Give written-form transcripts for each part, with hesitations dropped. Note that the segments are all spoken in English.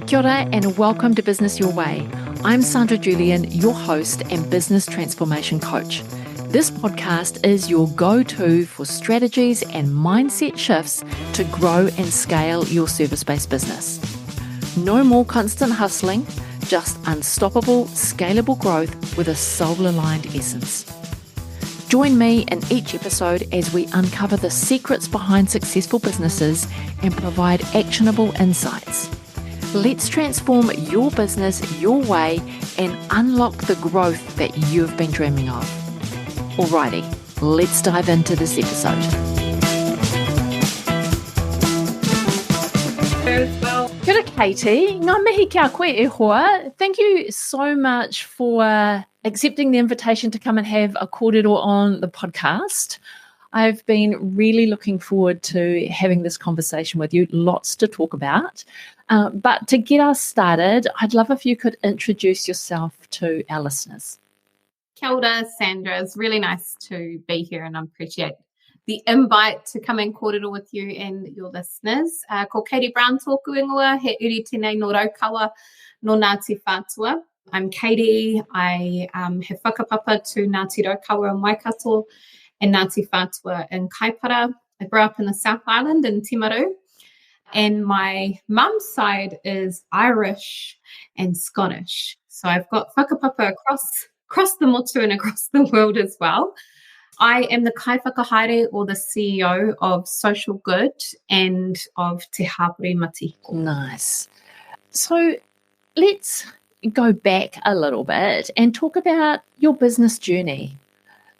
Kia ora and welcome to Business Your Way. I'm Sandra Julian, your host and business transformation coach. This podcast is your go-to for strategies and mindset shifts to grow and scale your service-based business. No more constant hustling, just unstoppable, scalable growth with a soul-aligned essence. Join me in each episode as we uncover the secrets behind successful businesses and provide actionable insights. Let's transform your business your way and unlock the growth that you've been dreaming of. Alrighty, let's dive into this episode. Well, kia ora, Katie. Ngā mihi kia koe e hoa. Thank you so much for accepting the invitation to come and have a kōrero on the podcast. I've been really looking forward to having this conversation with you. Lots to talk about. But to get us started, I'd love if you could introduce yourself to our listeners. Kia ora, Sandra. It's really nice to be here and I appreciate the invite to come and kōrero with you and your listeners. Ko Katie Brown tōku ingoa, he uri tēnei no raukawa no Ngāti Whātua. I'm Katie. I have whakapapa to Ngāti Raukawa in Waikato and Ngāti Whātua in Kaipara. I grew up in the South Island in Timaru. And my mum's side is Irish and Scottish. So I've got whakapapa across the motu and across the world as well. I am the kai whakahaere or the CEO of Social Good and of Te Hapori Matihiko. Nice. So let's go back a little bit and talk about your business journey.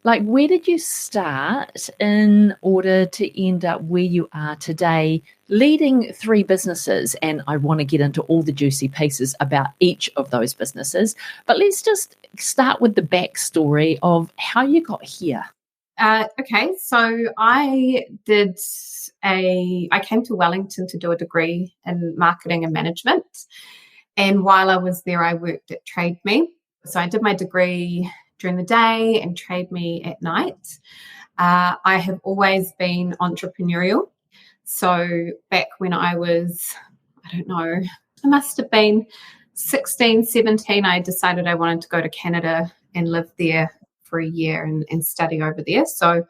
Like, where did you start in order to end up where you are today, leading 3 businesses? And I want to get into all the juicy pieces about each of those businesses. But let's just start with the backstory of how you got here. Okay, so I came to Wellington to do a degree in marketing and management. And while I was there, I worked at Trade Me. So I did my degree during the day and Trade Me at night. I have always been entrepreneurial. So back when I was, I must have been 16, 17, I decided I wanted to go to Canada and live there for a year and study over there. So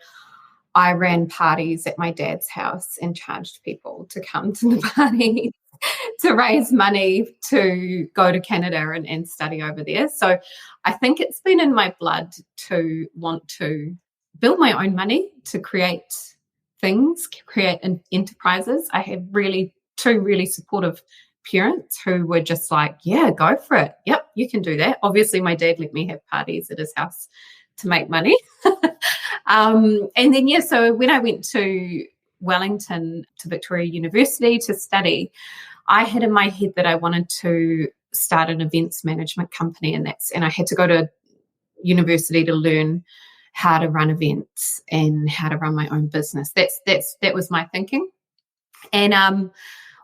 I ran parties at my dad's house and charged people to come to the party to raise money to go to Canada and study over there. So I think it's been in my blood to want to build my own money, to create things, create enterprises. I had two really supportive parents who were just like, yeah, go for it. Yep, you can do that. Obviously, my dad let me have parties at his house to make money. So when I went to Wellington to Victoria University to study, I had in my head that I wanted to start an events management company, and I had to go to university to learn how to run events and how to run my own business. That was my thinking. And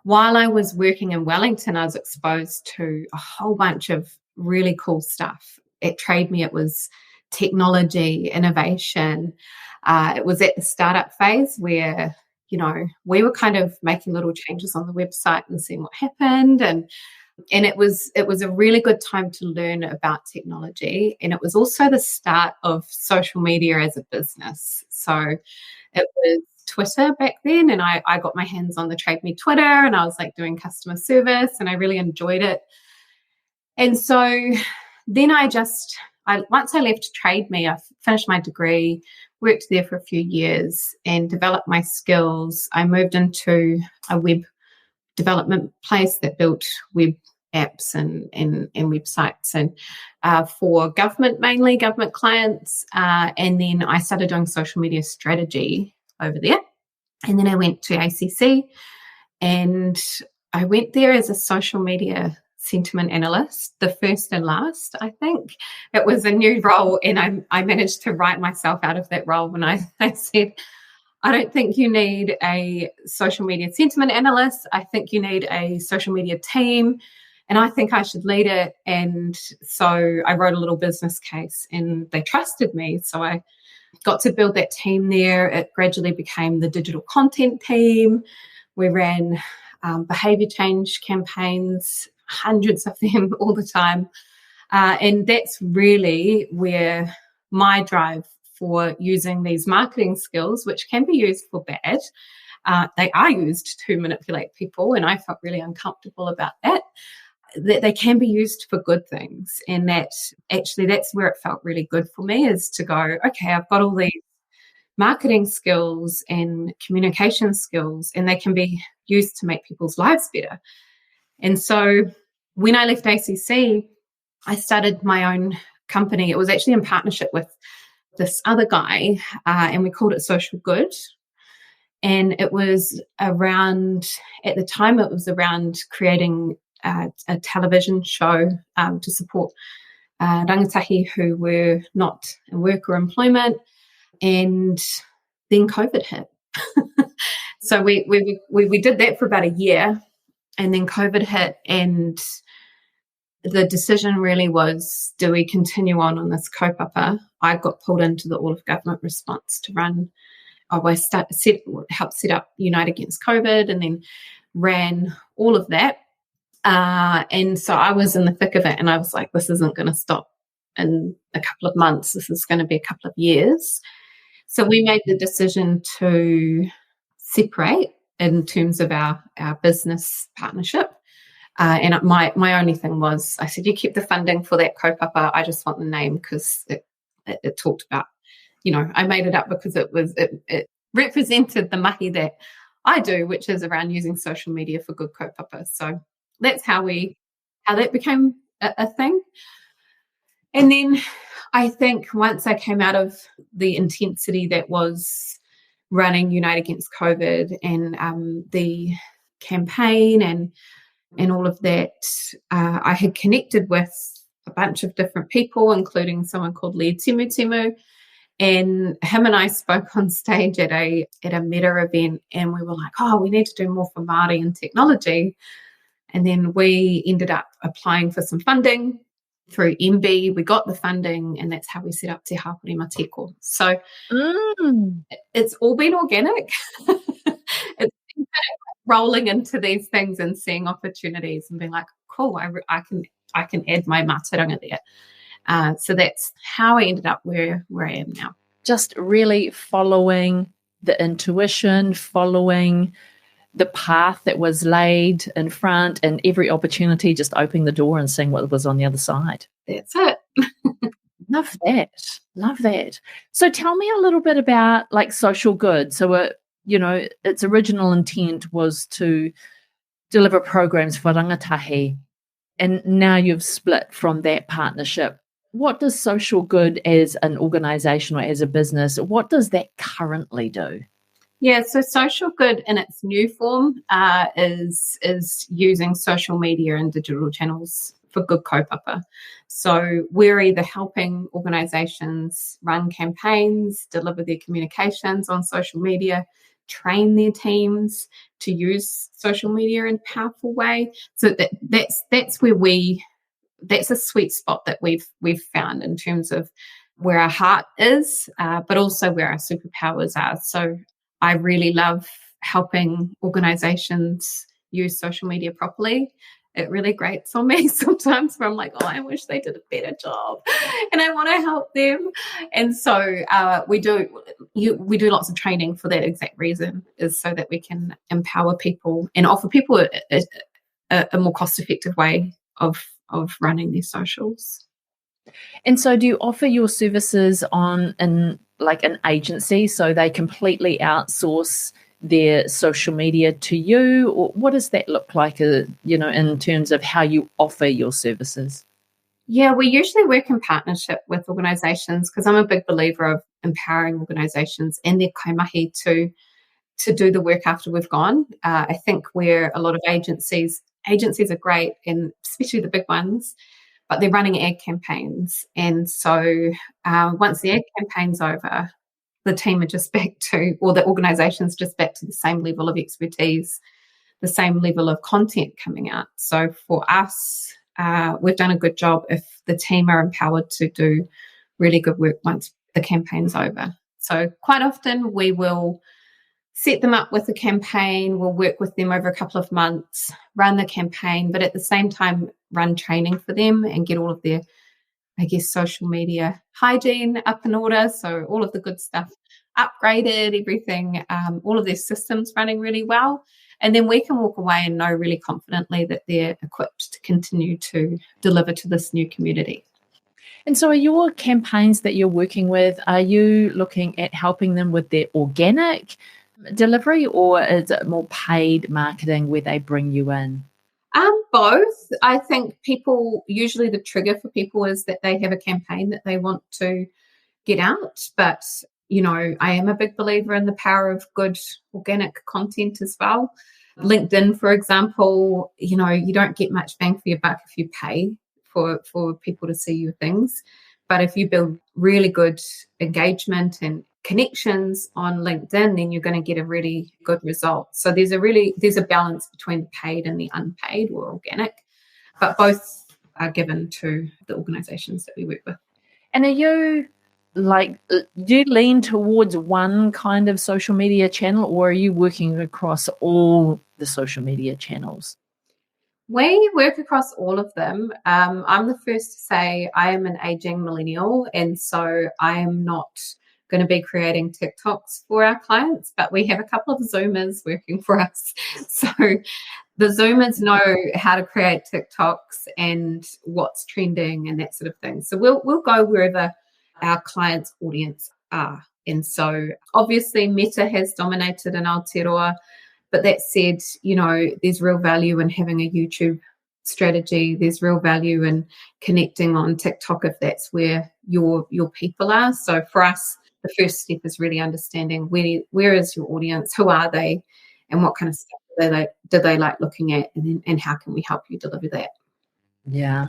while I was working in Wellington, I was exposed to a whole bunch of really cool stuff. At Trade Me, it was technology, innovation. It was at the startup phase where, we were kind of making little changes on the website and seeing what happened. And it was a really good time to learn about technology. And it was also the start of social media as a business. So it was Twitter back then. And I got my hands on the Trade Me Twitter and I was like doing customer service and I really enjoyed it. And so then once I left Trade Me, I finished my degree, worked there for a few years and developed my skills. I moved into a web development place that built web apps and websites and for mainly government clients. And then I started doing social media strategy over there. And then I went to ACC and I went there as a social media sentiment analyst, the first and last, I think. It was a new role and I managed to write myself out of that role when I said, I don't think you need a social media sentiment analyst. I think you need a social media team and I think I should lead it. And so I wrote a little business case and they trusted me. So I got to build that team there. It gradually became the digital content team. We ran behavior change campaigns, hundreds of them all the time. And that's really where my drive for using these marketing skills, which can be used for bad, they are used to manipulate people, and I felt really uncomfortable about that they can be used for good things. And that actually, that's where it felt really good for me, is to go, okay, I've got all these marketing skills and communication skills, and they can be used to make people's lives better. And so when I left ACC, I started my own company. It was actually in partnership with this other guy, and we called it Social Good. And it was around, at the time, it was around creating a television show to support rangatahi who were not in work or employment. And then COVID hit. So we did that for about a year, and then COVID hit, and the decision really was, do we continue on this kaupapa? I got pulled into the all of government response to run. I helped set up Unite Against COVID, and then ran all of that. And so I was in the thick of it, and I was like, this isn't going to stop in a couple of months. This is going to be a couple of years. So we made the decision to separate in terms of our business partnership. And my only thing was, I said, you keep the funding for that kaupapa. I just want the name, because it talked about, I made it up because it represented the mahi that I do, which is around using social media for good kaupapa. So that's how that became a thing. And then I think once I came out of the intensity that was running Unite Against COVID and the campaign and all of that, I had connected with a bunch of different people, including someone called Lee Timu, and him and I spoke on stage at a meta event, and we were like, oh, we need to do more for Māori in technology. And then we ended up applying for some funding through MB. We got the funding, and that's how we set up Te Hapori Mateko. So it's all been organic. It's been rolling into these things and seeing opportunities and being like, cool, I can add my mātauranga there. So that's how I ended up where I am now. Just really following the intuition, following the path that was laid in front, and every opportunity just opening the door and seeing what was on the other side. That's it. Love that. So tell me a little bit about like Social Good. So its original intent was to deliver programs for rangatahi, and now you've split from that partnership. What does Social Good as an organisation or as a business, what does that currently do? Yeah, so Social Good in its new form is using social media and digital channels for good kaupapa. So we're either helping organisations run campaigns, deliver their communications on social media, train their teams to use social media in a powerful way. So that's where that's a sweet spot that we've found in terms of where our heart is, but also where our superpowers are. So I really love helping organizations use social media properly. It really grates on me sometimes where I'm like, oh, I wish they did a better job and I want to help them. And so we do lots of training for that exact reason, is so that we can empower people and offer people a more cost-effective way of running their socials. And so do you offer your services in like an agency, so they completely outsource their social media to you? Or what does that look like, in terms of how you offer your services? Yeah, we usually work in partnership with organisations, because I'm a big believer of empowering organisations and their kaimahi to do the work after we've gone. I think where a lot of agencies are great, and especially the big ones, but they're running ad campaigns. And so once the ad campaign's over, the team are just back to, or the organisation's just back to the same level of expertise, the same level of content coming out. So for us, we've done a good job if the team are empowered to do really good work once the campaign's over. So quite often we will set them up with a campaign. We'll work with them over a couple of months, run the campaign, but at the same time, run training for them and get all of their, I guess, social media hygiene up in order. So all of the good stuff upgraded, everything, all of their systems running really well. And then we can walk away and know really confidently that they're equipped to continue to deliver to this new community. And so are your campaigns that you're working with, are you looking at helping them with their organic delivery, or is it more paid marketing where they bring you in? Both. I think usually the trigger for people is that they have a campaign that they want to get out. But, I am a big believer in the power of good organic content as well. LinkedIn, for example, you don't get much bang for your buck if you pay for people to see your things. But if you build really good engagement and connections on LinkedIn, then you're going to get a really good result. So there's a balance between the paid and the unpaid or organic, but both are given to the organizations that we work with. And are you do you lean towards one kind of social media channel, or are you working across all the social media channels? We work across all of them. I'm the first to say I am an aging millennial, and so I am not going to be creating TikToks for our clients, but we have a couple of Zoomers working for us. So the Zoomers know how to create TikToks and what's trending and that sort of thing. So we'll go wherever our clients' audience are. And so obviously Meta has dominated in Aotearoa, but that said, there's real value in having a YouTube strategy. There's real value in connecting on TikTok if that's where your people are. So for us, the first step is really understanding where is your audience, who are they, and what kind of stuff do they like looking at, and how can we help you deliver that? Yeah.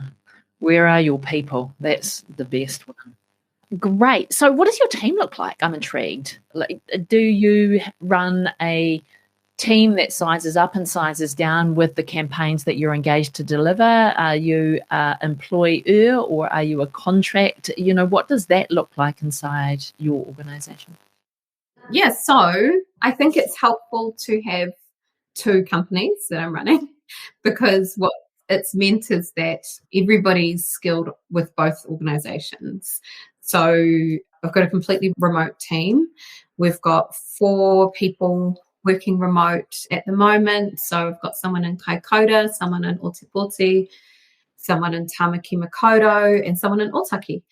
Where are your people? That's the best one. Great. So what does your team look like? I'm intrigued. Do you run a team that sizes up and sizes down with the campaigns that you're engaged to deliver? Are you an employer or are you a contract? What does that look like inside your organization? Yeah, so I think it's helpful to have two companies that I'm running, because what it's meant is that everybody's skilled with both organizations. So I've got a completely remote team. We've got 4 people working remote at the moment. So I've got someone in Kaikoura, someone in Ōtepoti, someone in Tamaki Makaurau, and someone in Otaki.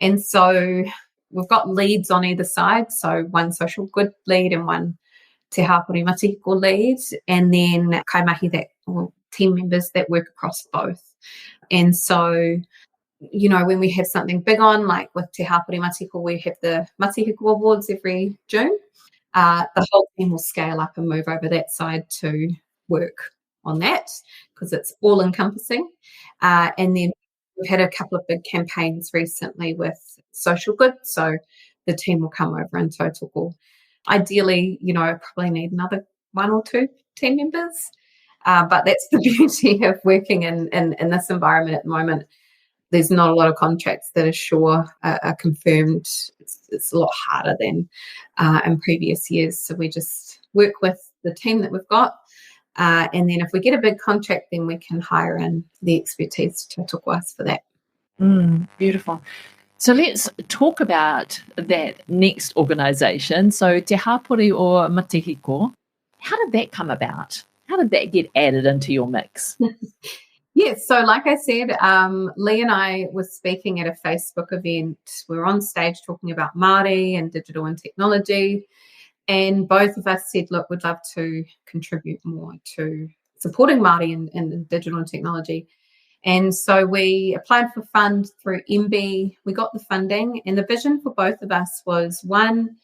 And so we've got leads on either side. So one social good lead and one Te Hapori Matihiko lead, and then kaimahi or team members that work across both. And so, when we have something big on, like with Te Hapori Matihiko, we have the Matihiko Awards every June. The whole team will scale up and move over that side to work on that, because it's all encompassing. And then we've had a couple of big campaigns recently with social good, so the team will come over in total. Ideally, I probably need another 1 or 2 team members, but that's the beauty of working in this environment at the moment. There's not a lot of contracts that are sure, are confirmed. It's a lot harder than in previous years. So we just work with the team that we've got. And then if we get a big contract, then we can hire in the expertise to talk us for that. Beautiful. So let's talk about that next organisation. So Te Hapori o Matihiko, how did that come about? How did that get added into your mix? Yes, so like I said, Lee and I were speaking at a Facebook event. We were on stage talking about Māori and digital and technology, and both of us said, look, we'd love to contribute more to supporting Māori in digital and technology. And so we applied for fund through MB. We got the funding, and the vision for both of us was, one,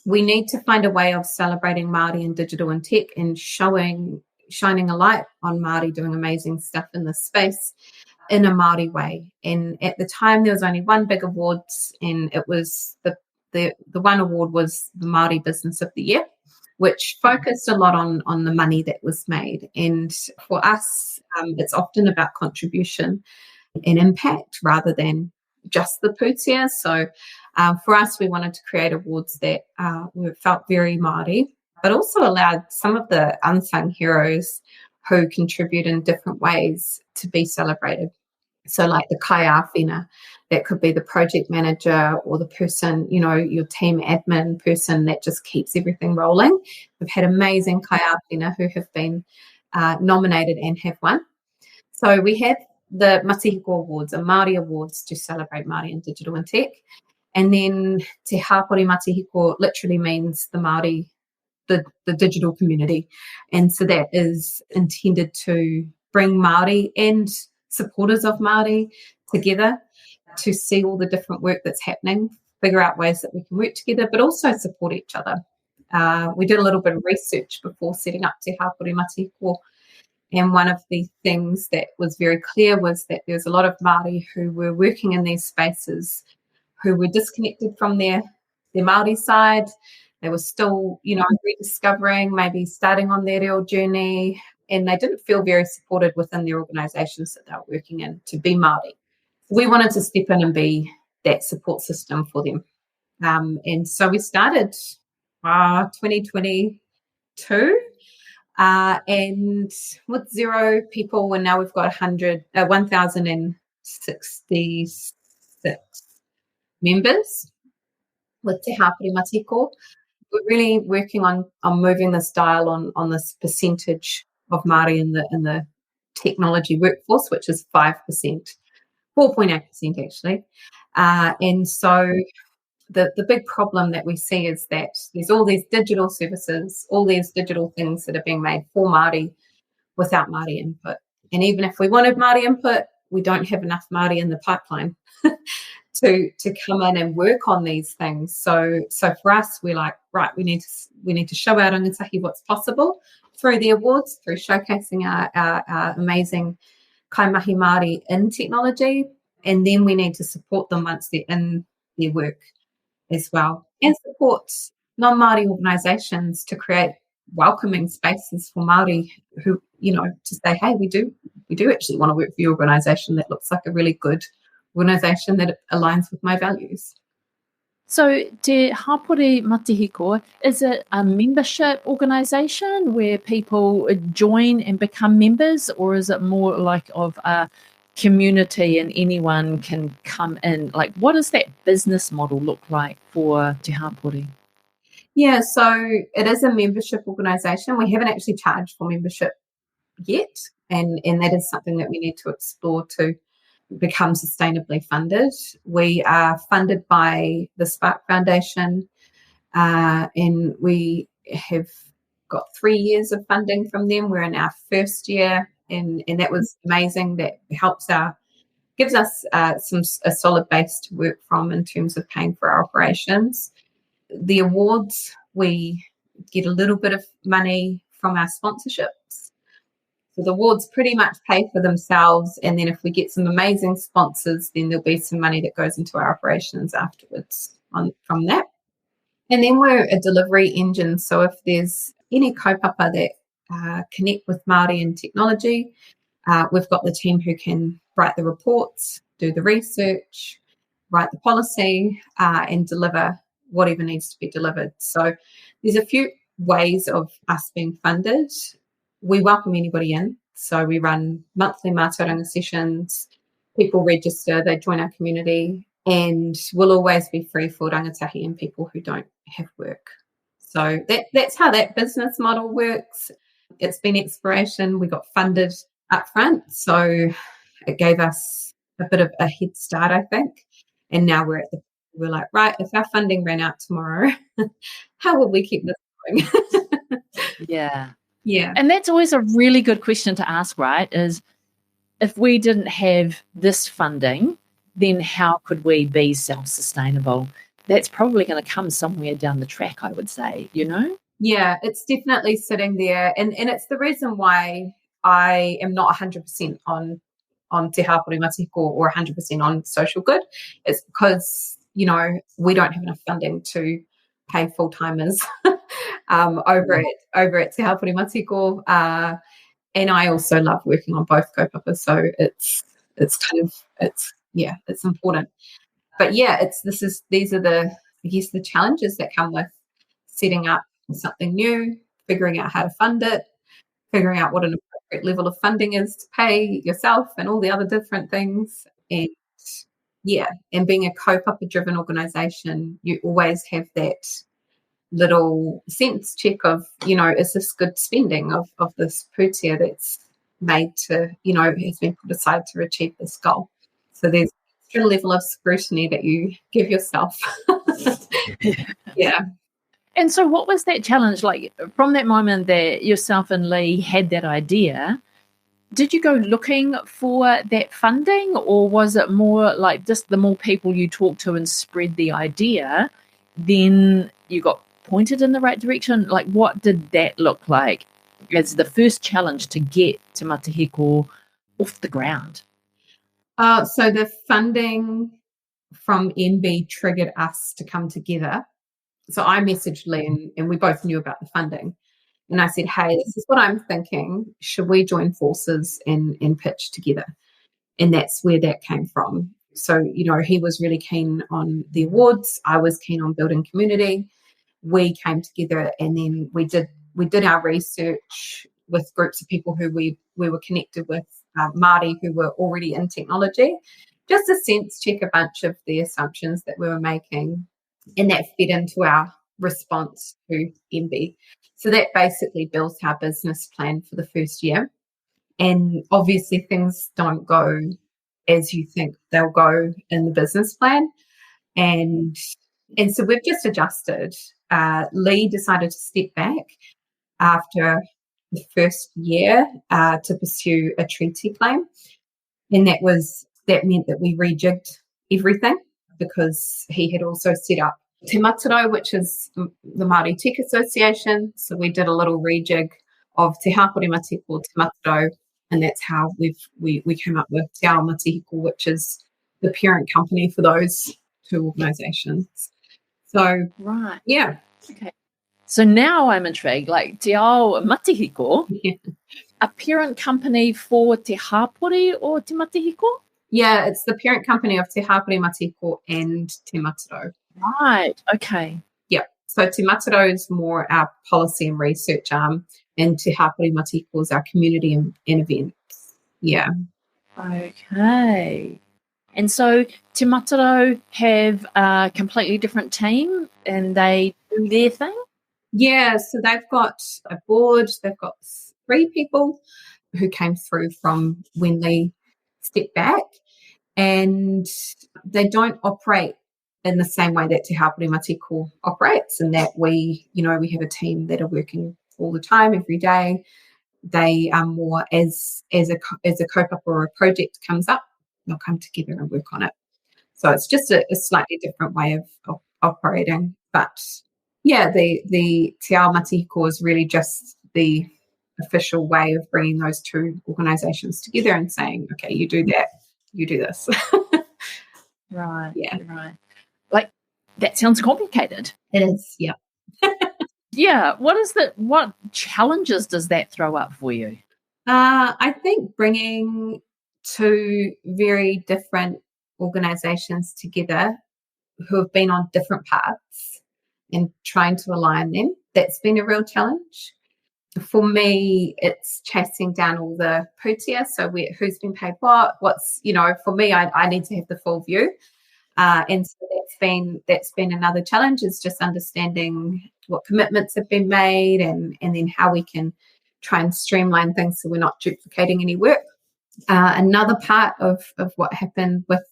we need to find a way of celebrating Māori in digital and tech and shining a light on Māori doing amazing stuff in this space in a Māori way. And at the time, there was only one big awards, and it was the one award was the Māori Business of the Year, which focused a lot on the money that was made. And for us, it's often about contribution and impact rather than just the pūtea. So for us, we wanted to create awards that felt very Māori, but also allowed some of the unsung heroes who contribute in different ways to be celebrated. So like the kaiawhina, that could be the project manager or the person, your team admin person that just keeps everything rolling. We've had amazing kaiawhina who have been nominated and have won. So we have the Matihiko Awards, and Māori Awards to celebrate Māori in digital and tech. And then Te Hapori Matihiko literally means the Māori, the digital community. And so that is intended to bring Māori and supporters of Māori together to see all the different work that's happening, figure out ways that we can work together, but also support each other. We did a little bit of research before setting up Te Hapori Matihiko, and one of the things that was very clear was that there's a lot of Māori who were working in these spaces who were disconnected from their Māori side. They were still, rediscovering, maybe starting on their reo journey, and they didn't feel very supported within their organisations that they were working in to be Māori. We wanted to step in and be that support system for them. And so we started 2022, and with 0 people, and now we've got 1,066 members with Te Hapori Matihiko. We're really working on moving this dial on this percentage of Māori in the technology workforce, which is 5%, 4.8% actually. And so the big problem that we see is that there's all these digital services, all these digital things that are being made for Māori without Māori input. And even if we wanted Māori input, we don't have enough Māori in the pipeline to come in and work on these things. So for us, we're like, right, we need to show our rangatahi what's possible through the awards, through showcasing our amazing kaimahi Māori in technology, and then we need to support them once they're in their work as well, and support non-Māori organisations to create welcoming spaces for Māori who, to say, hey, we do actually want to work for your organisation that looks like a really good organisation that aligns with my values. So Te Hapori Matihiko, is it a membership organisation where people join and become members, or is it more like of a community and anyone can come in? Like, what does that business model look like for Te Hapori? Yeah, so it is a membership organisation. We haven't actually charged for membership yet, and that is something that we need to explore to become sustainably funded. We are funded by the Spark Foundation, and we have got 3 years of funding from them. We're in our first year, and that was amazing. That gives us a solid base to work from in terms of paying for our operations. The awards, we get a little bit of money from our sponsorships. So the awards pretty much pay for themselves, and then if we get some amazing sponsors, then there'll be some money that goes into our operations afterwards from that. And then we're a delivery engine, so if there's any kaupapa that connect with Māori and technology, we've got the team who can write the reports, do the research, write the policy, and deliver whatever needs to be delivered. So there's a few ways of us being funded. We welcome anybody in. So we run monthly mātauranga sessions. People register, they join our community, and we'll always be free for rangatahi and people who don't have work. So that's how that business model works. It's been exploration. We got funded up front, so it gave us a bit of a head start, I think. And now we're like, right, if our funding ran out tomorrow, how will we keep this going? Yeah. Yeah. And that's always a really good question to ask, right? Is if we didn't have this funding, then how could we be self-sustainable? That's probably going to come somewhere down the track, I would say, Yeah, it's definitely sitting there. And it's the reason why I am not 100% on Te Hapori Matihiko or 100% on social good. It's because, we don't have enough funding to pay full-timers over at Te Hapori Matihiko. And I also love working on both kaupapa, so it's important. But yeah, these are the challenges that come with setting up something new, figuring out how to fund it, figuring out what an appropriate level of funding is to pay yourself and all the other different things. And yeah, and being a kaupapa driven organization, you always have that little sense check of, is this good spending of this pūtea that's made to, has been put aside to achieve this goal. So there's a level of scrutiny that you give yourself. Yeah. And so what was that challenge like from that moment that yourself and Lee had that idea? Did you go looking for that funding, or was it more like just the more people you talked to and spread the idea, then you got pointed in the right direction? Like, what did that look like as the first challenge to get Te Matahiko off the ground? So the funding from MB triggered us to come together. So I messaged Lee and we both knew about the funding. And I said, hey, this is what I'm thinking. Should we join forces and pitch together? And that's where that came from. So, he was really keen on the awards. I was keen on building community. We came together and then we did our research with groups of people who we were connected with, Māori who were already in technology, just to sense check a bunch of the assumptions that we were making. And that fed into our response to MB. So that basically built our business plan for the first year. And obviously things don't go as you think they'll go in the business plan. And so we've just adjusted. Lee decided to step back after the first year to pursue a treaty claim. And that meant that we rejigged everything because he had also set up Te Mataro, which is the Māori Tech Association. So we did a little rejig of Te Hapori Matiko Te Mataro, and that's how we came up with Te Ao Matihiko, which is the parent company for those two organisations. So, right. Yeah. Okay. So now I'm intrigued, like Te Ao Matihiko, a parent company for Te Hapori or Te Matihiko? Yeah, it's the parent company of Te Hapori Matiko and Te Mataro. Right, okay. Yeah, so Te Mataro is more our policy and research arm, and Te Hapori Matiko is our community and events. Yeah. Okay. And so Te Mataro have a completely different team and they do their thing? Yeah, so they've got a board, they've got 3 people who came through from when they stepped back, and they don't operate in the same way that Te Hapori Matiko operates, in that we have a team that are working all the time, every day. They are more as a kaupapa or a project comes up, they'll come together and work on it. So it's just a slightly different way of operating. But yeah, the Te Ao Matihiko is really just the official way of bringing those two organisations together and saying, okay, you do that, you do this. Right. Yeah. Right. Like, that sounds complicated. It is, yeah. Yeah. What challenges does that throw up for you? I think bringing two very different organisations together who have been on different paths and trying to align them, that's been a real challenge. For me, it's chasing down all the pūtea, so who's been paid what's, for me, I need to have the full view. And so that's been another challenge, is just understanding what commitments have been made and then how we can try and streamline things so we're not duplicating any work. Another part of what happened with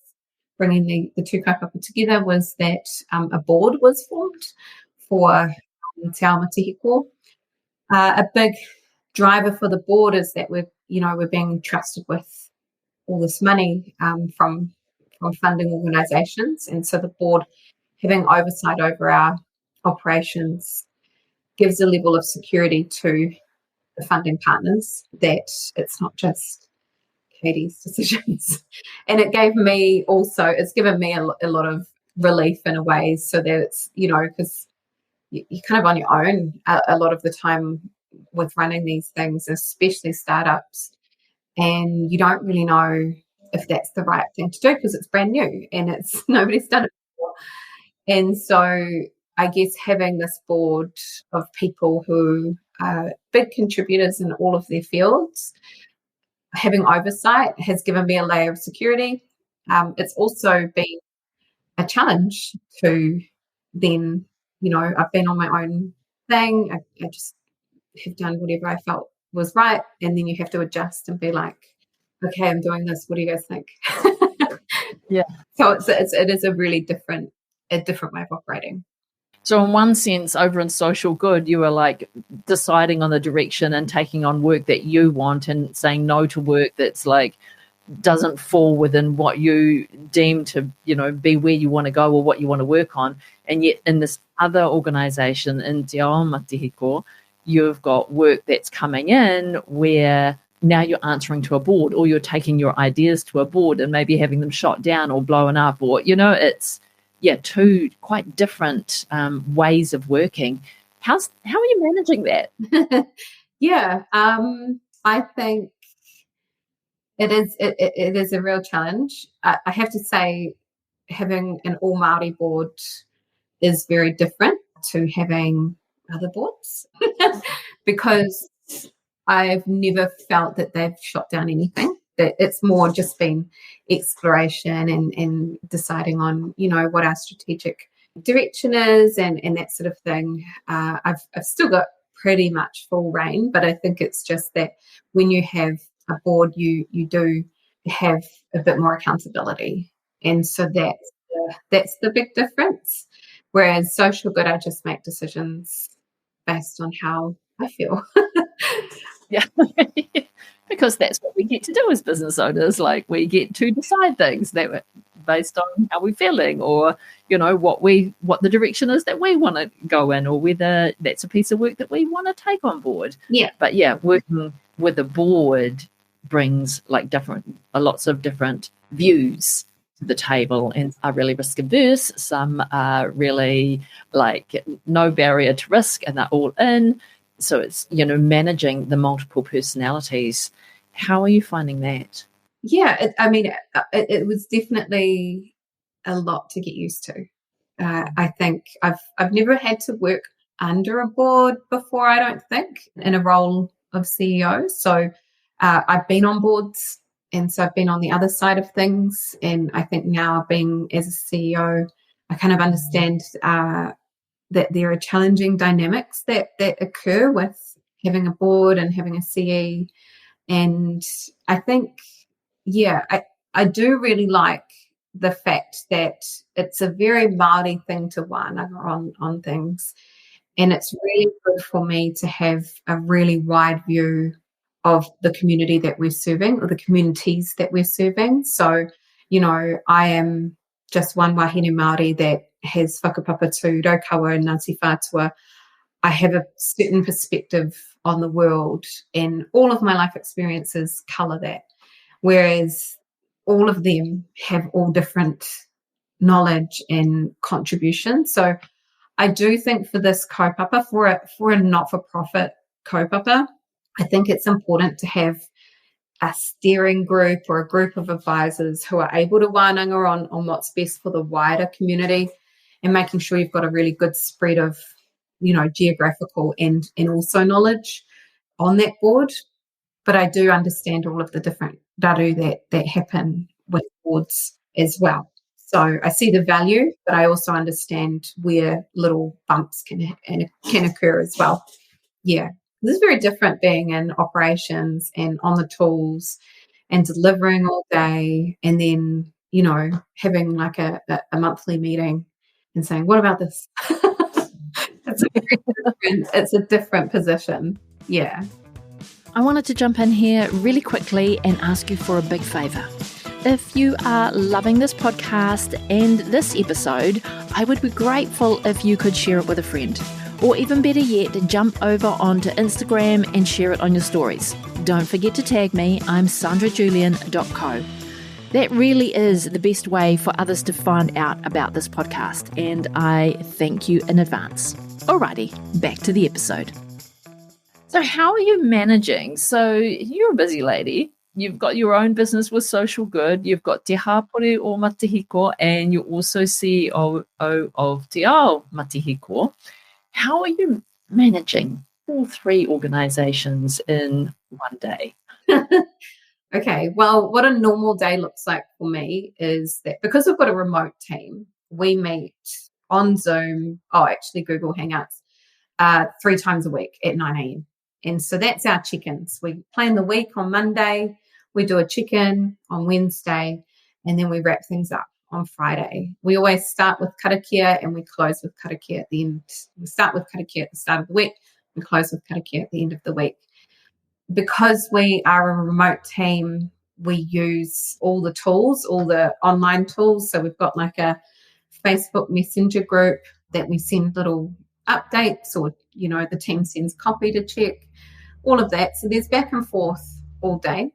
bringing the two kaupapa together was that a board was formed for Te Ao Matihiko. A big driver for the board is that we're being trusted with all this money from funding organisations, and so the board having oversight over our operations gives a level of security to the funding partners that it's not just Katie's decisions. And it's given me a lot of relief in a way, so that it's, because you're kind of on your own a lot of the time with running these things, especially startups, and you don't really know if that's the right thing to do because it's brand new and it's nobody's done it before. And so I guess having this board of people who are big contributors in all of their fields, having oversight has given me a layer of security. It's also been a challenge to then, I've been on my own thing. I just have done whatever I felt was right. And then you have to adjust and be like, okay, I'm doing this. What do you guys think? Yeah. So it is a really different way of operating. So in one sense, over in social good, you are like deciding on the direction and taking on work that you want and saying no to work that's like doesn't fall within what you deem to, be where you want to go or what you want to work on. And yet in this other organisation, in Te Ao Matihiko, you've got work that's coming in where now you're answering to a board, or you're taking your ideas to a board and maybe having them shot down or blown up, or, it's, two quite different ways of working. How are you managing that? Yeah, I think it is a real challenge. I have to say, having an all Māori board is very different to having other boards because I've never felt that they've shot down anything. That it's more just been exploration and deciding on, what our strategic direction is and that sort of thing. I've still got pretty much full reign, but I think it's just that when you have a board, you do have a bit more accountability, and so that's the big difference. Whereas social good, I just make decisions based on how I feel. Yeah, because that's what we get to do as business owners. Like, we get to decide things that based on how we're feeling, or what the direction is that we want to go in, or whether that's a piece of work that we want to take on board. Yeah, but working with a board brings like lots of different views to the table, and are really risk averse. Some are really like no barrier to risk, and they're all in. So it's, managing the multiple personalities. How are you finding that? Yeah, it was definitely a lot to get used to. I think I've never had to work under a board before, I don't think, in a role of CEO. So I've been on boards, and so I've been on the other side of things. And I think now, being as a CEO, I kind of understand that there are challenging dynamics that occur with having a board and having a CE. And I think, I do really like the fact that it's a very Māori thing to wānanga on things. And it's really good for me to have a really wide view of the community that we're serving, or the communities that we're serving. So, I am just one wahine Māori that has whakapapa to Raukawa and Ngāti Whātua. I have a certain perspective on the world, and all of my life experiences colour that, whereas all of them have all different knowledge and contribution. So I do think for this kaupapa, for a not-for-profit kaupapa, I think it's important to have a steering group or a group of advisors who are able to wānanga on what's best for the wider community, and making sure you've got a really good spread of, geographical and also knowledge on that board. But I do understand all of the different raru that happen with boards as well. So I see the value, but I also understand where little bumps can occur as well. Yeah. This is very different being in operations and on the tools and delivering all day, and then, having like a monthly meeting and saying, what about this? It's a different position. Yeah. I wanted to jump in here really quickly and ask you for a big favour. If you are loving this podcast and this episode, I would be grateful if you could share it with a friend. Or even better yet, jump over onto Instagram and share it on your stories. Don't forget to tag me. I'm sandrajulian.co. That really is the best way for others to find out about this podcast, and I thank you in advance. Alrighty, back to the episode. So how are you managing? So you're a busy lady. you've got your own business with Social Good, you've got Te Hapori o Matihiko, and you're also CEO of Te Ao Matihiko. How are you managing all three organizations in one day? Okay, well, what a normal day looks like for me is that because we've got a remote team, we meet on Zoom, actually Google Hangouts, 3 times a week at 9 a.m. And so that's our check-ins. We plan the week on Monday, we do a check-in on Wednesday, and then we wrap things up on Friday. We always start with karakia and we close with karakia at the end. We start with karakia at the start of the week, we close with karakia at the end of the week. Because we are a remote team, we use all the tools, all the online tools. So we've got like a Facebook Messenger group that we send little updates, or, the team sends copy to check, all of that. So there's back and forth all day.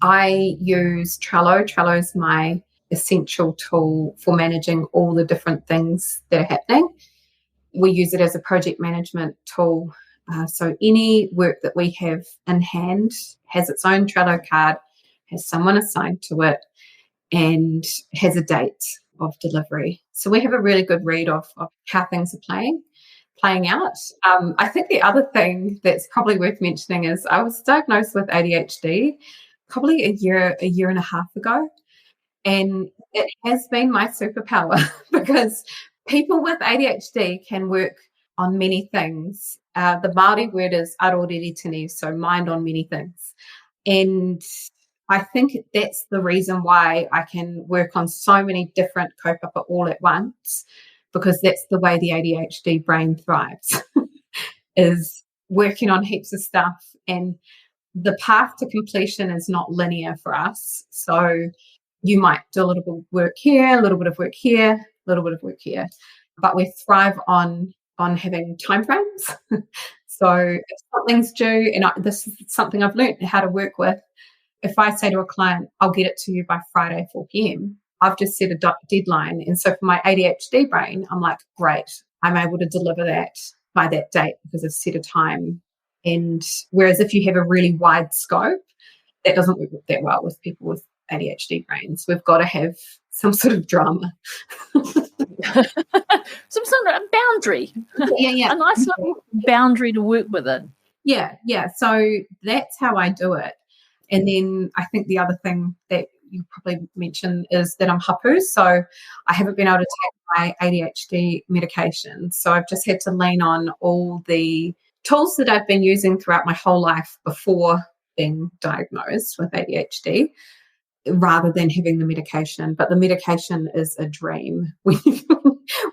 I use Trello. Trello is my essential tool for managing all the different things that are happening. We use it as a project management tool. So any work that we have in hand has its own Trello card, has someone assigned to it, and has a date of delivery. So we have a really good read of how things are playing out. I think the other thing that's probably worth mentioning is I was diagnosed with ADHD probably a year and a half ago. And it has been my superpower because people with ADHD can work on many things. The Māori word is aroreretini, so mind on many things. And I think that's the reason why I can work on so many different kaupapa all at once, because that's the way the ADHD brain thrives, is working on heaps of stuff. And the path to completion is not linear for us. So you might do a little bit of work here, a little bit of work here, a little bit of work here, but we thrive on having timeframes. So if something's due, and this is something I've learned how to work with. If I say to a client, I'll get it to you by Friday 4 p.m., I've just set a deadline. And so for my ADHD brain, I'm like, great, I'm able to deliver that by that date because I've set a time. And whereas if you have a really wide scope, that doesn't work that well with people with ADHD brains. We've got to have some sort of drama. Some sort of boundary. Yeah. A nice little boundary to work within. Yeah. So that's how I do it. And then I think the other thing that you probably mentioned is that I'm hapu. So I haven't been able to take my ADHD medication. So I've just had to lean on all the tools that I've been using throughout my whole life before being diagnosed with ADHD, rather than having the medication. But the medication is a dream.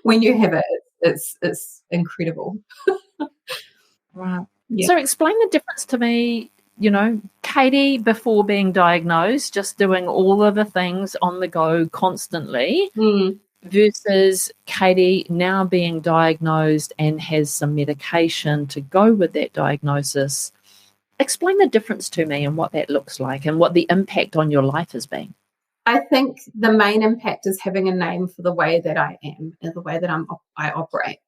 When you have it, it's incredible. Right. Yeah. So explain the difference to me. Katie before being diagnosed, just doing all of the things on the go constantly, versus Katie now being diagnosed and has some medication to go with that diagnosis. Explain the difference to me and what that looks like and what the impact on your life has been. I think the main impact is having a name for the way that I am and the way that I operate.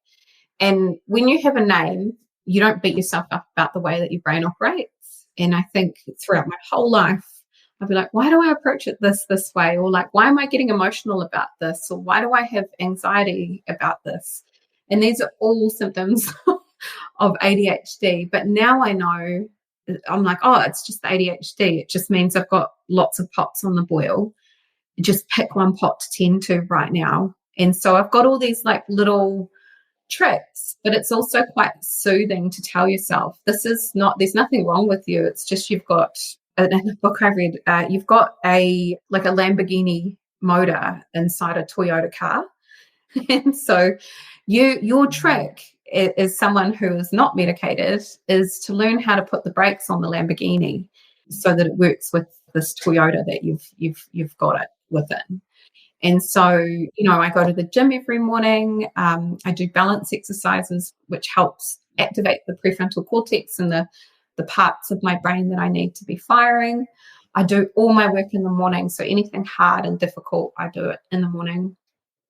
And when you have a name, you don't beat yourself up about the way that your brain operates. And I think throughout my whole life, I'll be like, why do I approach it this way? Or like, why am I getting emotional about this? Or why do I have anxiety about this? And these are all symptoms of ADHD. But now I know, I'm like, it's just the ADHD. It just means I've got lots of pots on the boil. Just pick one pot to tend to right now. And so I've got all these like little tricks, but it's also quite soothing to tell yourself there's nothing wrong with you. It's just you've got, in the book I read, you've got a Lamborghini motor inside a Toyota car. And so your trick as someone who is not medicated is to learn how to put the brakes on the Lamborghini so that it works with this Toyota that you've got it within. And so, I go to the gym every morning. I do balance exercises, which helps activate the prefrontal cortex and the parts of my brain that I need to be firing. I do all my work in the morning. So anything hard and difficult, I do it in the morning.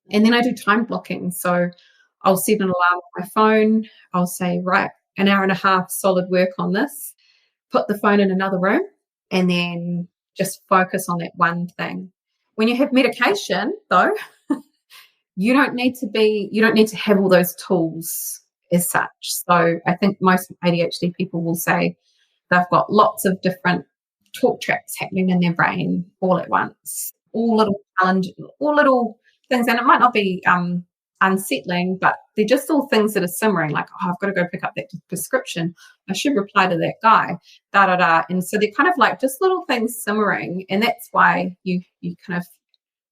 And then I do time blocking. So I'll set an alarm on my phone. I'll say, right, an hour and a half solid work on this, put the phone in another room, and then just focus on that one thing. When you have medication, though, you don't need to have all those tools as such. So I think most ADHD people will say they've got lots of different talk tracks happening in their brain all at once, all little challenges, all little things, and it might not be unsettling, but they're just all things that are simmering, like, oh, I've got to go pick up that prescription. I should reply to that guy, da da da. And so they're kind of like just little things simmering, and that's why you kind of,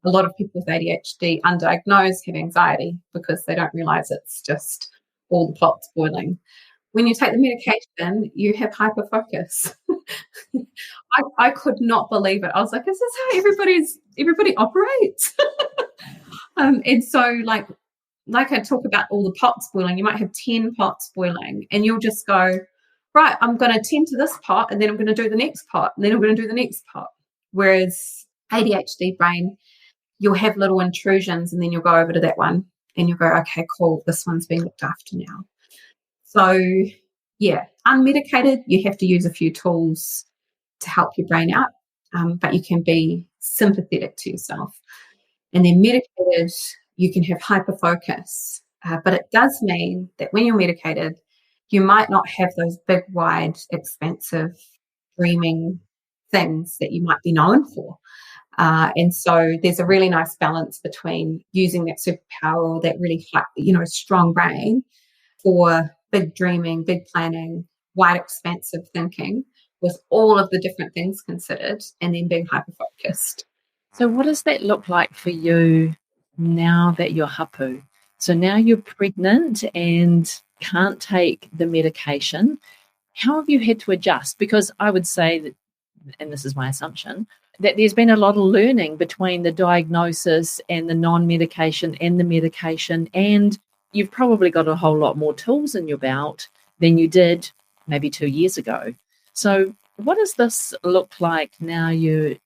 a lot of people with ADHD undiagnosed have anxiety because they don't realize it's just all the plots boiling. When you take the medication, you have hyperfocus. I could not believe it. I was like, is this how everybody operates? And so like I talk about all the pots boiling, you might have 10 pots boiling, and you'll just go, right, I'm going to tend to this pot, and then I'm going to do the next pot, and then I'm going to do the next pot. Whereas ADHD brain, you'll have little intrusions, and then you'll go over to that one, and you'll go, okay, cool, this one's being looked after now. So, yeah, unmedicated, you have to use a few tools to help your brain out, but you can be sympathetic to yourself. And then medicated, you can have hyperfocus, but it does mean that when you're medicated, you might not have those big, wide, expansive, dreaming things that you might be known for. And so there's a really nice balance between using that superpower or that really, strong brain for big dreaming, big planning, wide, expansive thinking, with all of the different things considered, and then being hyper-focused. So what does that look like for you now that you're hapu? So now you're pregnant and can't take the medication. How have you had to adjust? Because I would say that, and this is my assumption, that there's been a lot of learning between the diagnosis and the non-medication and the medication, and you've probably got a whole lot more tools in your belt than you did maybe 2 years ago. So what does this look like now you're,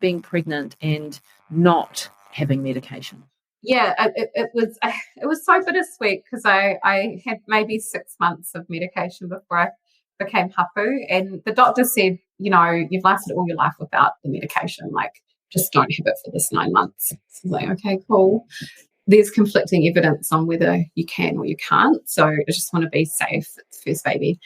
being pregnant and not having medication? Yeah, it was so bittersweet because I had maybe 6 months of medication before I became hapu, and the doctor said, you've lasted all your life without the medication, like just don't have it for this 9 months. So I was like, okay, cool. There's conflicting evidence on whether you can or you can't, so I just want to be safe. It's first baby.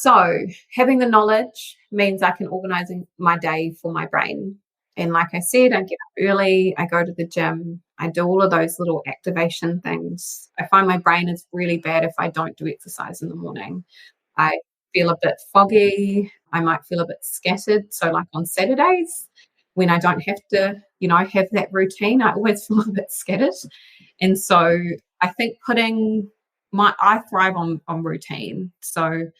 So having the knowledge means I can organise my day for my brain. And like I said, I get up early, I go to the gym, I do all of those little activation things. I find my brain is really bad if I don't do exercise in the morning. I feel a bit foggy, I might feel a bit scattered. So like on Saturdays, when I don't have to, have that routine, I always feel a bit scattered. And so I think I thrive on routine. So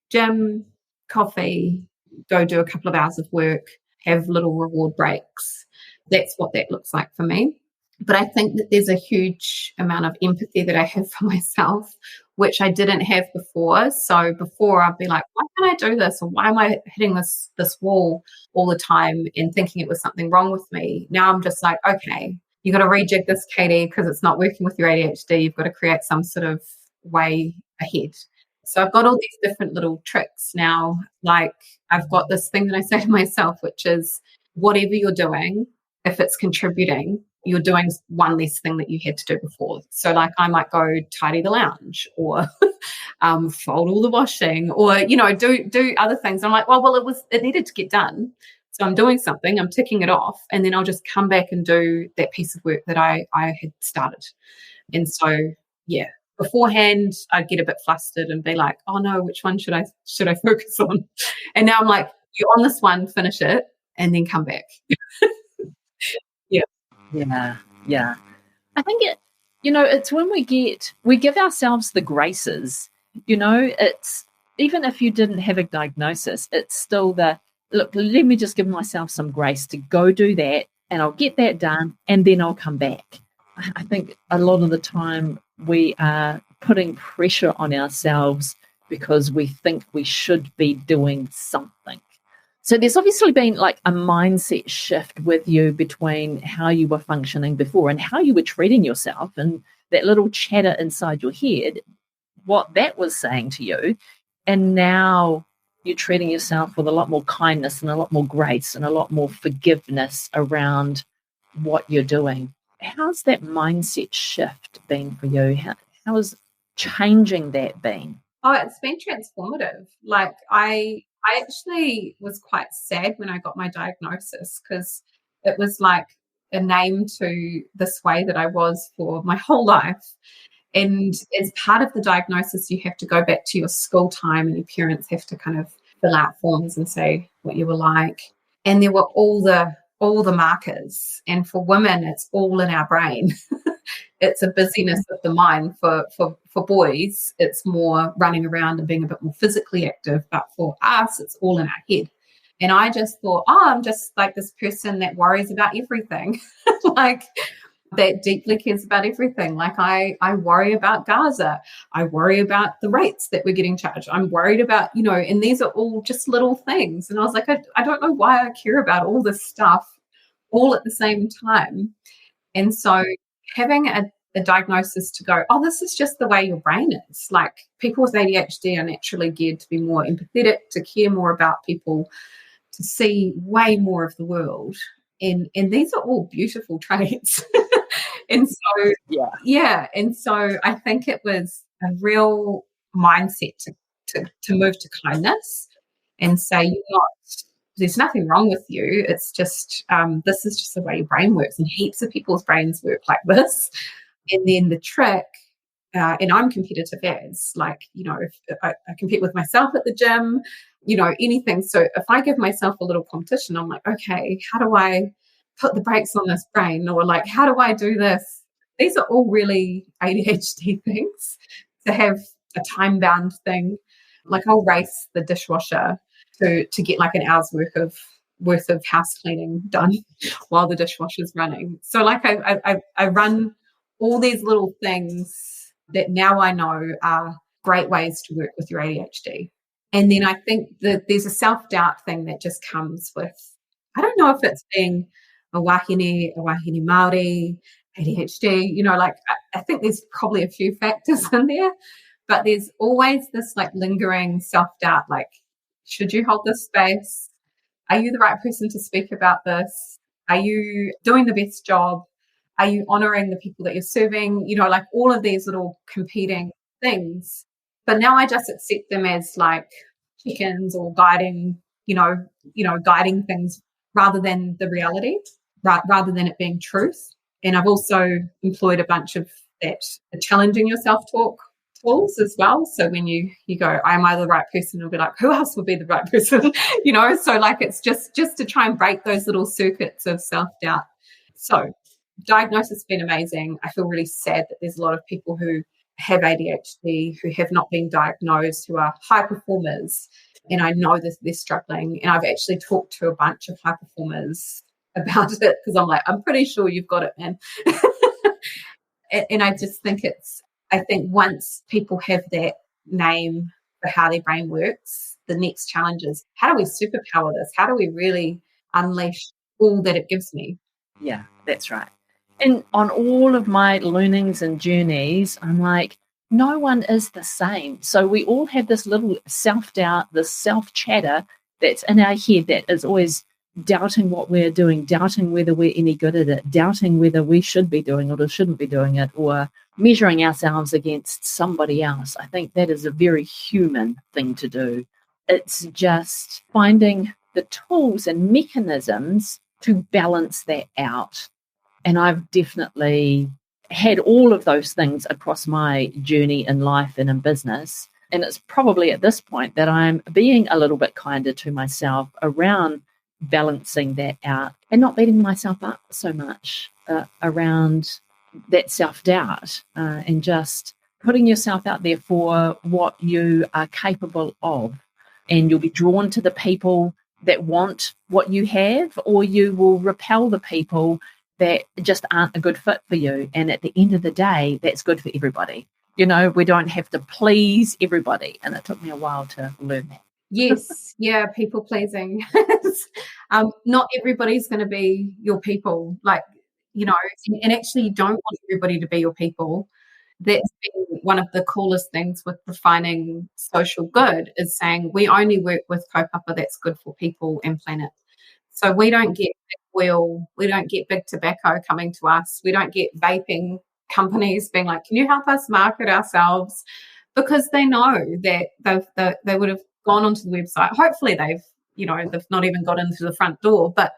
gym, coffee, go do a couple of hours of work, have little reward breaks. That's what that looks like for me. But I think that there's a huge amount of empathy that I have for myself, which I didn't have before. So before I'd be like, why can't I do this? Or why am I hitting this wall all the time and thinking it was something wrong with me? Now I'm just like, okay, you got to rejig this, Katie, because it's not working with your ADHD. You've got to create some sort of way ahead. So I've got all these different little tricks now. Like I've got this thing that I say to myself, which is whatever you're doing, if it's contributing, you're doing one less thing that you had to do before. So like I might go tidy the lounge or fold all the washing or, do other things. I'm like, well, it needed to get done. So I'm doing something, I'm ticking it off, and then I'll just come back and do that piece of work that I had started. And so, yeah, beforehand, I'd get a bit flustered and be like, oh no, which one should I focus on? And now I'm like, you're on this one, finish it, and then come back. Yeah. I think it's when we give ourselves the graces, it's, even if you didn't have a diagnosis, it's still look, let me just give myself some grace to go do that, and I'll get that done, and then I'll come back. I think a lot of the time we are putting pressure on ourselves because we think we should be doing something. So there's obviously been like a mindset shift with you between how you were functioning before and how you were treating yourself, and that little chatter inside your head, what that was saying to you, and now you're treating yourself with a lot more kindness and a lot more grace and a lot more forgiveness around what you're doing. How's that mindset shift been for you? How has changing that been? Oh, it's been transformative. Like I actually was quite sad when I got my diagnosis because it was like a name to this way that I was for my whole life. And as part of the diagnosis, you have to go back to your school time and your parents have to kind of fill out forms and say what you were like. And there were all the markers. And for women, it's all in our brain. It's a busyness of the mind. For boys, it's more running around and being a bit more physically active. But for us, it's all in our head. And I just thought, oh, I'm just like this person that worries about everything. Like that deeply cares about everything. Like I worry about Gaza. I worry about the rates that we're getting charged. I'm worried about, and these are all just little things. And I was like, I don't know why I care about all this stuff all at the same time. And so having a diagnosis to go, oh, this is just the way your brain is. Like people with ADHD are naturally geared to be more empathetic, to care more about people, to see way more of the world. And these are all beautiful traits. And so, yeah. And so I think it was a real mindset to move to kindness and say, there's nothing wrong with you. It's just, this is just the way your brain works. And heaps of people's brains work like this. And then the trick, and I'm competitive as, like, if I compete with myself at the gym, anything. So if I give myself a little competition, I'm like, okay, how do I put the brakes on this brain? Or like, how do I do this? These are all really ADHD things to have a time bound thing. Like I'll race the dishwasher to get like an hour's worth of house cleaning done while the dishwasher's running. So like I run all these little things that now I know are great ways to work with your ADHD. And then I think that there's a self-doubt thing that just comes with, I don't know if it's being a wahine Māori, ADHD, like I think there's probably a few factors in there, but there's always this like lingering self-doubt, like, should you hold this space? Are you the right person to speak about this? Are you doing the best job? Are you honoring the people that you're serving? Like all of these little competing things. But now I just accept them as like chickens or guiding, guiding things rather than the reality, rather than it being truth. And I've also employed a bunch of that challenging yourself talk tools as well. So when you go, am I the right person? It'll be like, who else would be the right person? So like it's just to try and break those little circuits of self-doubt. So diagnosis has been amazing. I feel really sad that there's a lot of people who have ADHD who have not been diagnosed, who are high performers. And I know that they're struggling. And I've actually talked to a bunch of high performers about it because I'm like, I'm pretty sure you've got it, man. And I just think I think once people have that name for how their brain works, the next challenge is, how do we superpower this? How do we really unleash all that it gives me? Yeah, that's right. And on all of my learnings and journeys, I'm like, no one is the same. So we all have this little self-doubt, this self-chatter that's in our head that is always doubting what we're doing, doubting whether we're any good at it, doubting whether we should be doing it or shouldn't be doing it, or measuring ourselves against somebody else. I think that is a very human thing to do. It's just finding the tools and mechanisms to balance that out. And I've definitely had all of those things across my journey in life and in business. And it's probably at this point that I'm being a little bit kinder to myself around balancing that out and not beating myself up so much around that self-doubt and just putting yourself out there for what you are capable of. And you'll be drawn to the people that want what you have, or you will repel the people that just aren't a good fit for you. And at the end of the day, that's good for everybody. We don't have to please everybody. And it took me a while to learn that. Yes. Yeah. People pleasing. Not everybody's going to be your people. Like, and actually you don't want everybody to be your people. That's been one of the coolest things with defining social good, is saying we only work with kaupapa that's good for people and planet. So we don't get big oil, we don't get big tobacco coming to us, we don't get vaping companies being like, can you help us market ourselves? Because they know that they would have gone onto the website. Hopefully they've not even got into the front door. But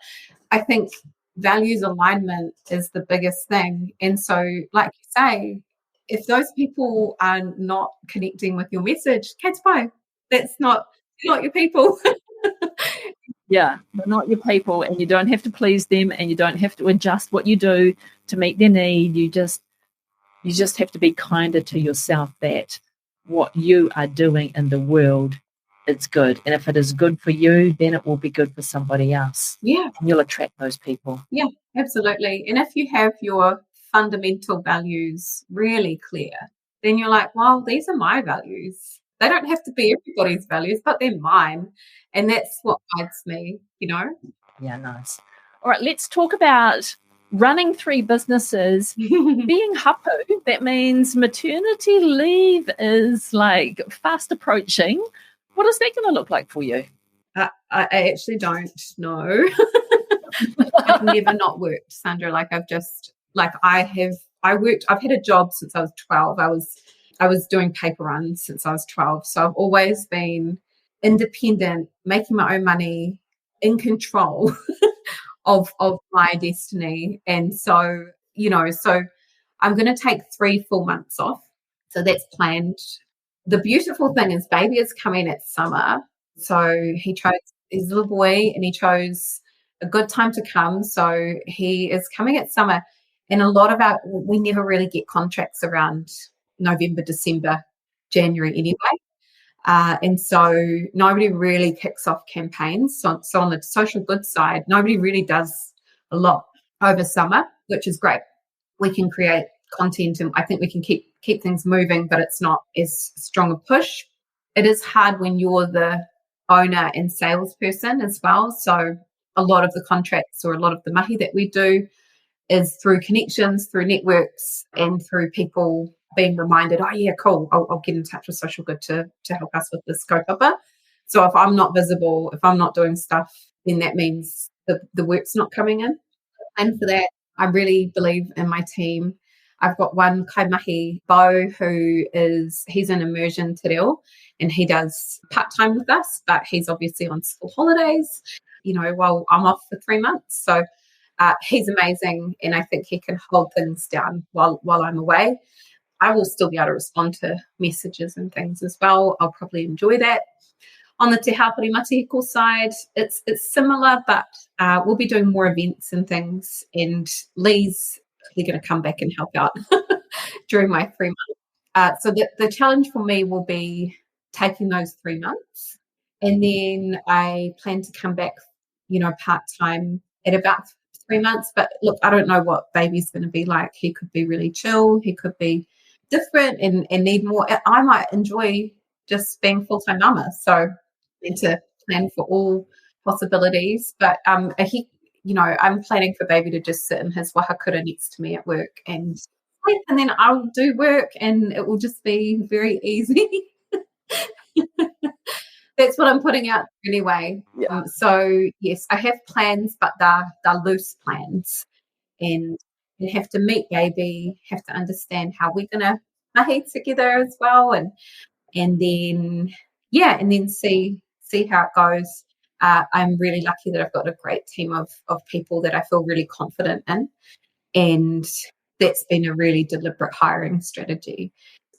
I think values alignment is the biggest thing. And so, like you say, if those people are not connecting with your message, catch bye. That's not your people. Yeah, they're not your people, and you don't have to please them, and you don't have to adjust what you do to meet their need. You just have to be kinder to yourself, that what you are doing in the world, it's good. And if it is good for you, then it will be good for somebody else. Yeah. And you'll attract those people. Yeah, absolutely. And if you have your fundamental values really clear, then you're like, well, these are my values. They don't have to be everybody's values, but they're mine. And that's what guides me, Yeah, nice. All right, let's talk about running 3 businesses. Being hapu, that means maternity leave is like fast approaching. What is that going to look like for you? I actually don't know. I've never not worked, Sandra. I've had a job since I was 12. I was doing paper runs since I was 12. So I've always been independent, making my own money, in control of my destiny. And so, so I'm going to take 3 full months off. So that's planned. The beautiful thing is baby is coming at summer. So he's a little boy and he chose a good time to come. So he is coming at summer. And we never really get contracts around November, December, January anyway. And so nobody really kicks off campaigns. So on the social good side, nobody really does a lot over summer, which is great. We can create content and I think we can keep things moving, but it's not as strong a push. It is hard when you're the owner and salesperson as well. So a lot of the contracts or a lot of the mahi that we do is through connections, through networks, and through people being reminded, oh yeah, cool, I'll get in touch with Social Good to help us with this kaupapa. So if I'm not visible, if I'm not doing stuff, then that means the work's not coming in. And for that, I really believe in my team. I've got one kaimahi, Bo, he's in immersion te reo, and he does part-time with us, but he's obviously on school holidays, while I'm off for 3 months. So he's amazing, and I think he can hold things down while I'm away. I will still be able to respond to messages and things as well. I'll probably enjoy that. On the Te Hapori Matihiko side, it's similar, but we'll be doing more events and things, and Lee's probably going to come back and help out during my 3 months. So the challenge for me will be taking those 3 months, and then I plan to come back, part-time at about 3 months. But look, I don't know what baby's going to be like. He could be really chill. He could be different and need more. I might enjoy just being full-time mama. So I need to plan for all possibilities. But I'm planning for baby to just sit in his wahakura next to me at work and sleep, and then I'll do work and it will just be very easy. That's what I'm putting out anyway. Yeah. So yes, I have plans, but they're loose plans, and you have to meet baby, have to understand how we're gonna mahi together as well, and then see how it goes. I'm really lucky that I've got a great team of people that I feel really confident in, and that's been a really deliberate hiring strategy,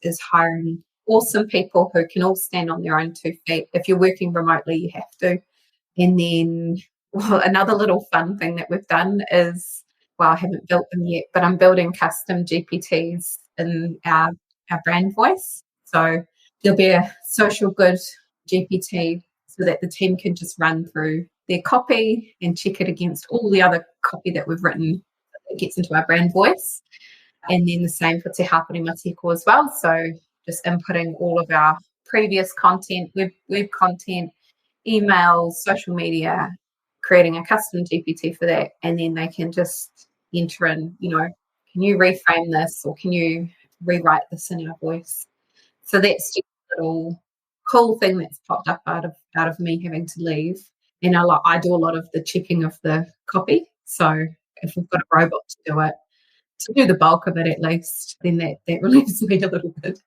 is hiring awesome people who can all stand on their own 2 feet. If you're working remotely, you have to. And then, another little fun thing that we've done is, I haven't built them yet, but I'm building custom GPTs in our brand voice. So there'll be a social good GPT so that the team can just run through their copy and check it against all the other copy that we've written that gets into our brand voice. And then the same for Te Hapori Matihiko as well. So just inputting all of our previous content, web content, emails, social media, creating a custom GPT for that, and then they can just enter in, can you reframe this, or can you rewrite this in our voice. So that's just a little cool thing that's popped up out of me having to leave. And I do a lot of the checking of the copy. So if we've got a robot to do the bulk of it at least, then that relieves me a little bit.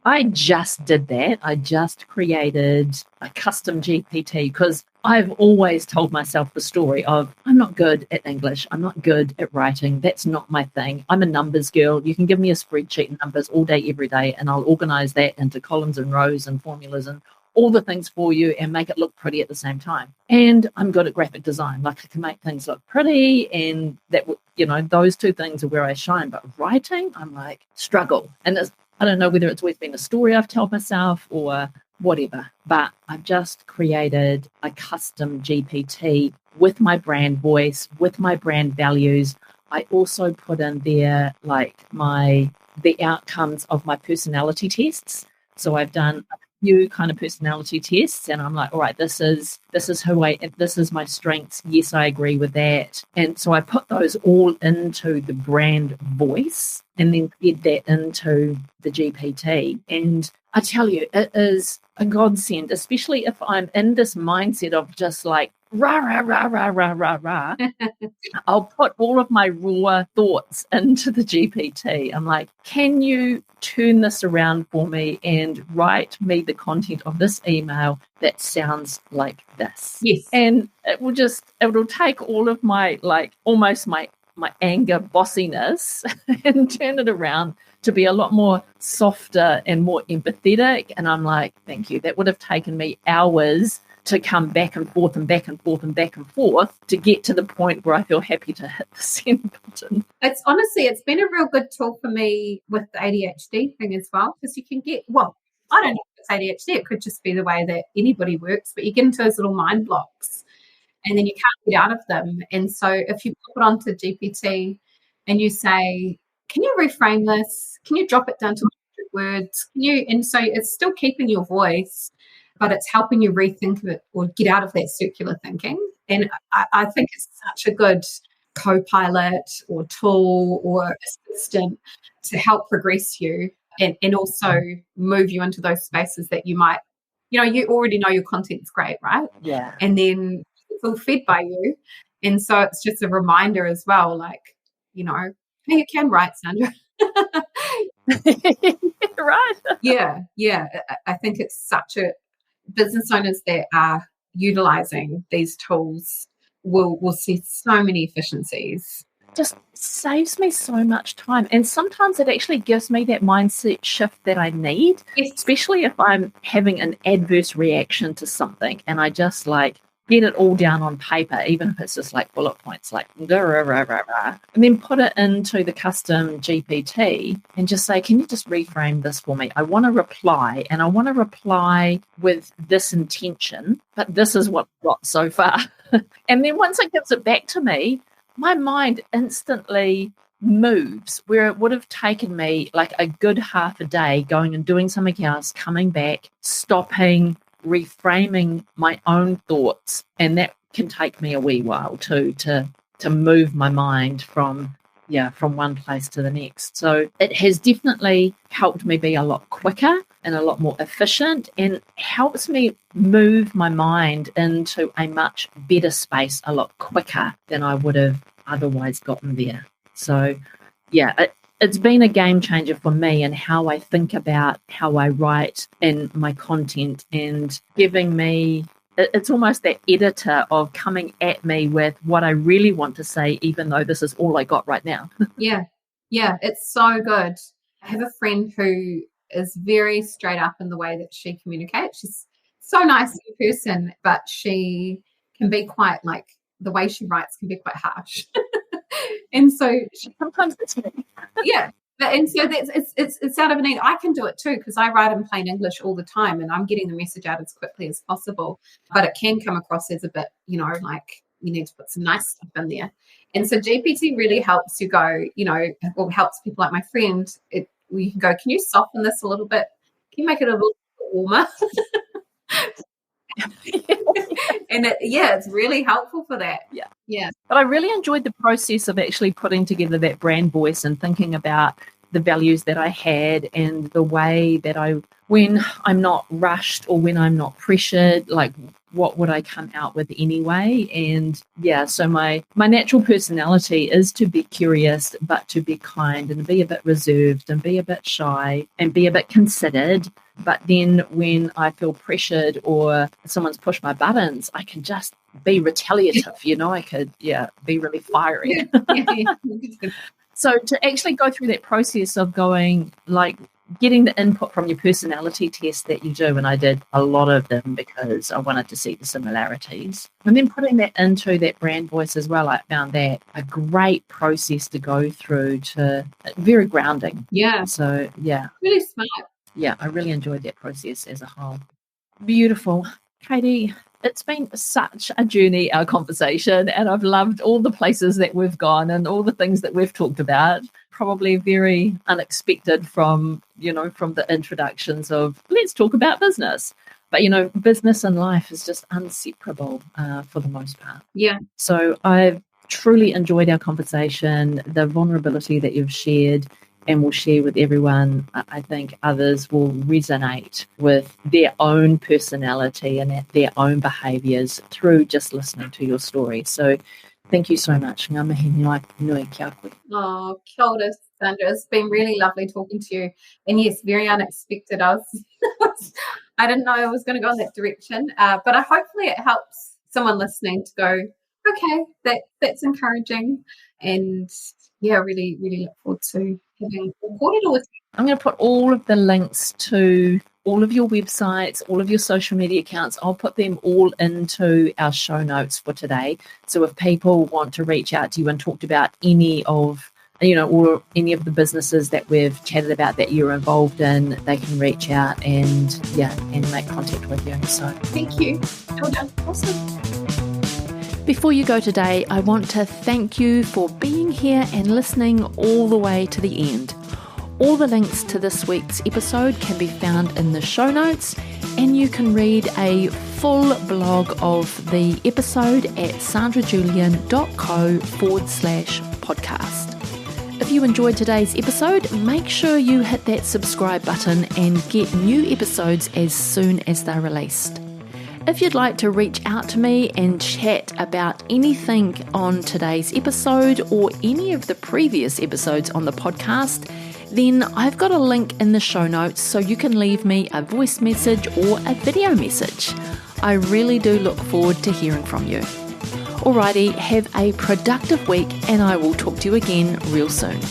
I just did that. I just created a custom GPT because I've always told myself the story of I'm not good at English. I'm not good at writing. That's not my thing. I'm a numbers girl. You can give me a spreadsheet and numbers all day, every day, and I'll organize that into columns and rows and formulas and all the things for you and make it look pretty at the same time. And I'm good at graphic design. Like I can make things look pretty, and those two things are where I shine. But writing, I'm like struggle. And I don't know whether it's always been a story I've told myself or whatever, but I've just created a custom GPT with my brand voice, with my brand values. I also put in there the outcomes of my personality tests. So I've done a few kind of personality tests, and I'm like, all right, this is this is my strengths. Yes, I agree with that. And so I put those all into the brand voice and then fed that into the GPT. And I tell you, it is a godsend, especially if I'm in this mindset of just like rah, rah, rah, rah, rah, rah, rah. I'll put all of my raw thoughts into the GPT. I'm like, can you turn this around for me and write me the content of this email that sounds like this? Yes. And it'll take all of my, almost my anger bossiness and turn it around to be a lot more softer and more empathetic. And I'm like, thank you. That would have taken me hours to come back and forth and back and forth and back and forth to get to the point where I feel happy to hit the send button. It's been a real good tool for me with the ADHD thing as well, because you can I don't know if it's ADHD, it could just be the way that anybody works, but you get into those little mind blocks and then you can't get out of them. And so if you put it onto GPT and you say, can you reframe this? Can you drop it down to 100 words? And so it's still keeping your voice, but it's helping you rethink it or get out of that circular thinking. And I think it's such a good co-pilot or tool or assistant to help progress you and also move you into those spaces that you might, you already know your content's great, right? Yeah. And then it's all fed by you. And so it's just a reminder as well, like, hey, you can write, Sandra. Right. Yeah. I think it's such a business owners that are utilizing these tools will see so many efficiencies. Just saves me so much time. And sometimes it actually gives me that mindset shift that I need, Yes. Especially if I'm having an adverse reaction to something and I just get it all down on paper, even if it's just bullet points, and then put it into the custom GPT and just say, can you just reframe this for me? I want to reply, and I want to reply with this intention, but this is what I've got so far. And then once it gives it back to me, my mind instantly moves where it would have taken me a good half a day going and doing something else, coming back, stopping, reframing my own thoughts, and that can take me a wee while too to move my mind from one place to the next. So it has definitely helped me be a lot quicker and a lot more efficient, and helps me move my mind into a much better space a lot quicker than I would have otherwise gotten there. So it's been a game changer for me and how I think about how I write in my content, and giving me, it's almost that editor of coming at me with what I really want to say, even though this is all I got right now. Yeah, it's so good. I have a friend who is very straight up in the way that she communicates. She's so nice in person, but she can be quite the way she writes can be quite harsh. And so Sometimes it's me. Yeah. And so it's out of a need. I can do it too, because I write in plain English all the time and I'm getting the message out as quickly as possible. But it can come across as a bit, you need to put some nice stuff in there. And so GPT really helps you go, or helps people like my friend. You can go, can you soften this a little bit? Can you make it a little bit warmer? And it's really helpful for that. Yeah. But I really enjoyed the process of actually putting together that brand voice and thinking about the values that I had and the way that when I'm not rushed or when I'm not pressured, like what would I come out with anyway? And yeah, so my natural personality is to be curious, but to be kind and be a bit reserved and be a bit shy and be a bit considered. But then when I feel pressured or someone's pushed my buttons, I can just be retaliative, I could, be really fiery. So to actually go through that process of going, like, getting the input from your personality test that you do, and I did a lot of them because I wanted to see the similarities, and then putting that into that brand voice as well, I found that a great process to go through, to very grounding. Yeah. So, yeah. Really smart. Yeah, I really enjoyed that process as a whole. Beautiful. Katie, it's been such a journey, our conversation, and I've loved all the places that we've gone and all the things that we've talked about. Probably very unexpected from the introductions of let's talk about business. But, business and life is just inseparable for the most part. Yeah. So I've truly enjoyed our conversation, the vulnerability that you've shared and will share with everyone. I think others will resonate with their own personality and their own behaviours through just listening to your story. So thank you so much. Ngā mihi nui kia koe. Oh, kia ora, Sandra. It's been really lovely talking to you. And yes, very unexpected. I didn't know I was going to go in that direction. But hopefully it helps someone listening to go, okay, that's encouraging. And yeah, really, really look forward to having recorded all this. I'm going to put all of the links to all of your websites, all of your social media accounts. I'll put them all into our show notes for today. So if people want to reach out to you and talk about any of, or any of the businesses that we've chatted about that you're involved in, they can reach out and make contact with you. So thank you. Well done. Awesome. Before you go today, I want to thank you for being here and listening all the way to the end. All the links to this week's episode can be found in the show notes, and you can read a full blog of the episode at sandrajulian.co/podcast. If you enjoyed today's episode, make sure you hit that subscribe button and get new episodes as soon as they're released. If you'd like to reach out to me and chat about anything on today's episode or any of the previous episodes on the podcast, then I've got a link in the show notes so you can leave me a voice message or a video message. I really do look forward to hearing from you. Alrighty, have a productive week and I will talk to you again real soon.